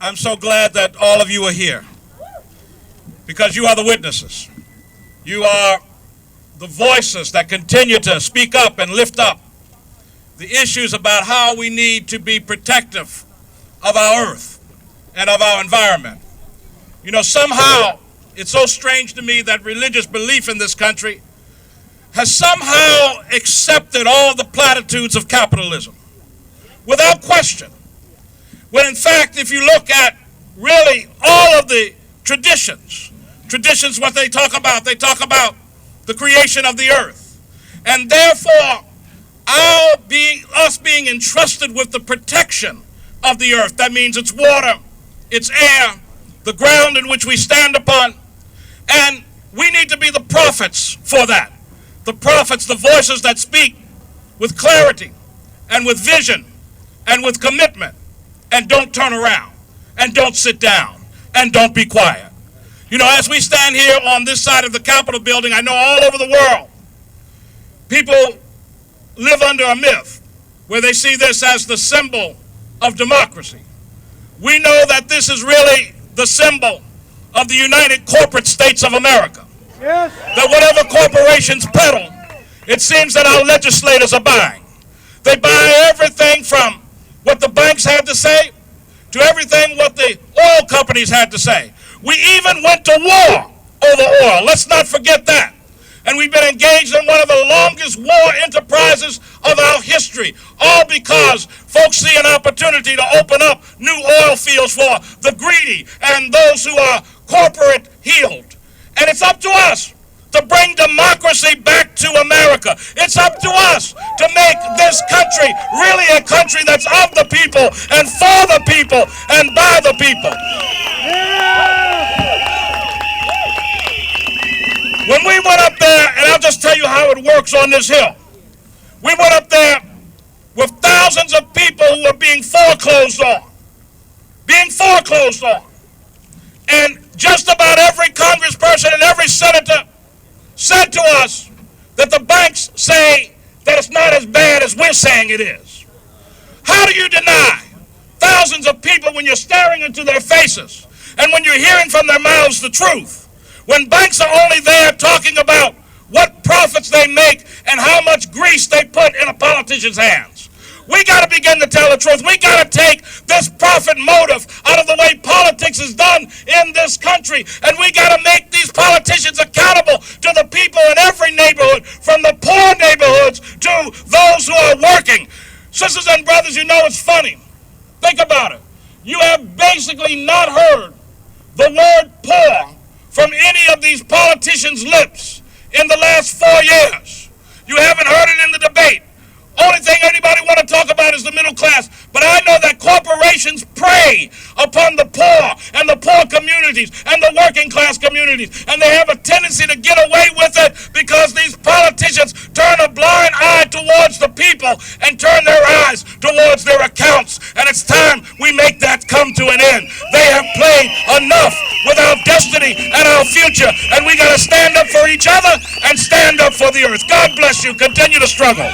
I'm so glad that all of you are here because you are the witnesses. You are the voices that continue to speak up and lift up the issues about how we need to be protective of our earth and of our environment. You know, somehow it's so strange to me that religious belief in this country has somehow accepted all the platitudes of capitalism without question. When in fact, if you look at really all of the traditions, what they talk about the creation of the earth. And therefore, us being entrusted with the protection of the earth, that means its water, its air, the ground in which we stand upon, and we need to be the prophets for that. The prophets, the voices that speak with clarity and with vision and with commitment, and don't turn around and don't sit down and don't be quiet. You know, as we stand here on this side of the Capitol building, I know all over the world, people live under a myth where they see this as the symbol of democracy. We know that this is really the symbol of the United Corporate States of America. Yes. That whatever corporations peddle, it seems that our legislators are buying. They buy everything from what the banks had to say to everything what the oil companies had to say. We even went to war over oil. Let's not forget that. And we've been engaged in one of the longest war enterprises of our history, all because folks see an opportunity to open up new oil fields for the greedy and those who are corporate heeled. And it's up to us to bring democracy back to America. It's up to us to make this country really a country that's of the people and for the people and by the people. When we went up there, and I'll just tell you how it works on this hill. We went up there with thousands of people who were being foreclosed on. And just about every congressperson and every senator said to us that the banks say that it's not as bad as we're saying it is. How do you deny thousands of people when you're staring into their faces and when you're hearing from their mouths the truth? When banks are only there talking about what profits they make and how much grease they put in a politician's hands. We got to begin to tell the truth. We got to take this profit motive out of the way politics is done in this country. And we got to make these politicians accountable to the people in every neighborhood, from the poor neighborhoods to those who are working. Sisters and brothers, you know it's funny. Think about it. You have basically not heard the word poor from any of these politicians' lips in the last 4 years. You haven't heard it in the debate. Only thing anybody want to talk about is the middle class. But I know that corporations prey upon the poor and the poor communities and the working class communities. And they have a tendency to get away with it because these politicians turn a blind eye towards the people and turn their eyes towards their accounts. And it's time we make that come to an end. They have played enough with our destiny and our future. And we got to stand up for each other and stand up for the earth. God bless you. Continue to struggle.